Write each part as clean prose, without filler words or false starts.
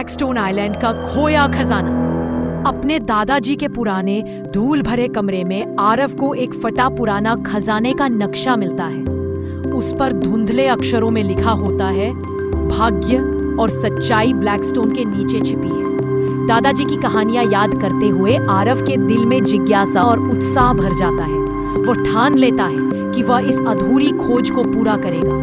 Blackstone island का खोया खजाना। अपने दादाजी के पुराने धूल भरे कमरे में आरव को एक फटा पुराना खजाने का नक्शा मिलता है। उस पर धुंधले अक्षरों में लिखा होता है, भाग्य और सच्चाई ब्लैकस्टोन के नीचे छिपी है। दादाजी की कहानियां याद करते हुए आरव के दिल में जिज्ञासा और उत्साह भर जाता है। वो ठान लेता है कि वह इस अधूरी खोज को पूरा करेगा।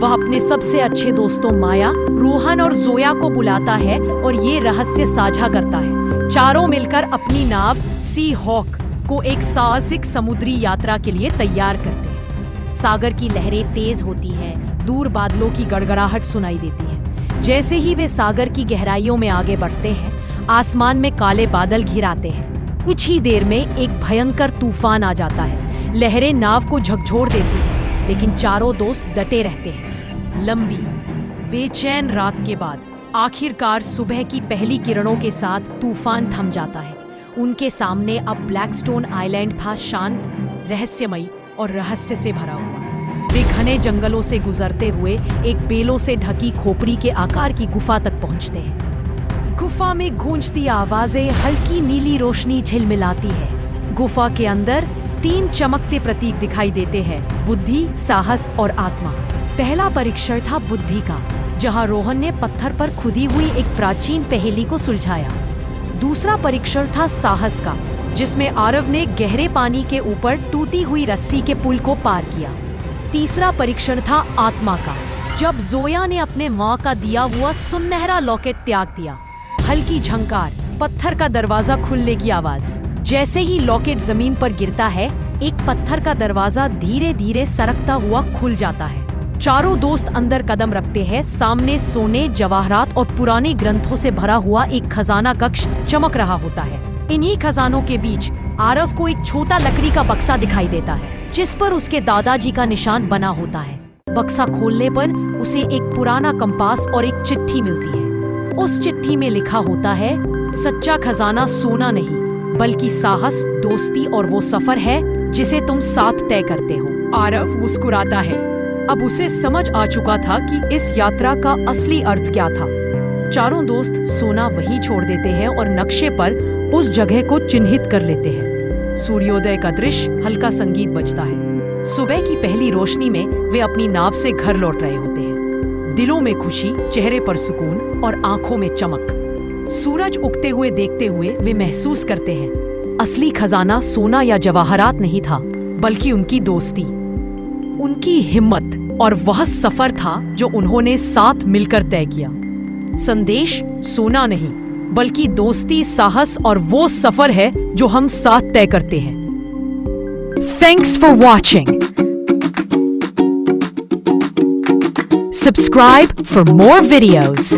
वह अपने सबसे अच्छे दोस्तों माया, रोहन और जोया को बुलाता है और ये रहस्य साझा करता है। चारों मिलकर अपनी नाव सी हॉक को एक साहसिक समुद्री यात्रा के लिए तैयार करते हैं। सागर की लहरें तेज होती हैं, दूर बादलों की गड़गड़ाहट सुनाई देती है। जैसे ही वे सागर की गहराइयों में आगे बढ़ते हैं, आसमान में काले बादल घिर आते हैं। कुछ ही देर में एक भयंकर तूफान आ जाता है। लहरें नाव को झकझोर देती हैं, लेकिन चारों दोस्त डटे रहते हैं। लंबी बेचैन रात के बाद आखिरकार सुबह की पहली किरणों के साथ तूफान थम जाता है। उनके सामने अब ब्लैकस्टोन आइलैंड था, शांत, रहस्यमयी और रहस्य से भरा हुआ। वे घने जंगलों से गुजरते हुए एक बेलों से ढकी खोपड़ी के आकार की गुफा तक पहुंचते हैं। गुफा में गूंजती आवाजें हल्की नीली रोशनी झिलमिलाती है। गुफा के अंदर 3 चमकते प्रतीक दिखाई देते हैं, बुद्धि, साहस और आत्मा। पहला परीक्षण था बुद्धि का, जहां रोहन ने पत्थर पर खुदी हुई एक प्राचीन पहेली को सुलझाया। दूसरा परीक्षण था साहस का, जिसमें आरव ने गहरे पानी के ऊपर टूटी हुई रस्सी के पुल को पार किया। तीसरा परीक्षण था आत्मा का, जब जोया ने अपने माँ का दिया हुआ सुनहरा लॉकेट त्याग दिया। हल्की झंकार, पत्थर का दरवाजा खुलने की आवाज। जैसे ही लॉकेट जमीन पर गिरता है, एक पत्थर का दरवाजा धीरे धीरे सरकता हुआ खुल जाता है। चारों दोस्त अंदर कदम रखते हैं। सामने सोने, जवाहरात और पुराने ग्रंथों से भरा हुआ एक खजाना कक्ष चमक रहा होता है। इन्हीं खजानों के बीच आरव को एक छोटा लकड़ी का बक्सा दिखाई देता है, जिस पर उसके दादाजी का निशान बना होता है। बक्सा खोलने पर उसे एक पुराना कंपास और एक चिट्ठी मिलती है। उस चिट्ठी में लिखा होता है, सच्चा खजाना सोना नहीं, बल्कि साहस, दोस्ती और वो सफर है जिसे तुम साथ तय करते हो। आरव मुस्कुराता है। अब उसे समझ आ चुका था कि इस यात्रा का असली अर्थ क्या था। चारों दोस्त सोना वहीं छोड़ देते हैं और नक्शे पर उस जगह को चिन्हित कर लेते हैं। सूर्योदय का दृश्य, हल्का संगीत बजता है। सुबह की पहली रोशनी में वे अपनी नाव से घर लौट रहे होते हैं। दिलों में खुशी, चेहरे पर सुकून और आंखों में चमक। सूरज उगते हुए देखते हुए वे महसूस करते हैं, असली खजाना सोना या जवाहरात नहीं था, बल्कि उनकी दोस्ती, उनकी हिम्मत और वह सफर था जो उन्होंने साथ मिलकर तय किया। संदेश सोना नहीं, बल्कि दोस्ती, साहस और वो सफर है जो हम साथ तय करते हैं। Thanks for watching. Subscribe for more videos.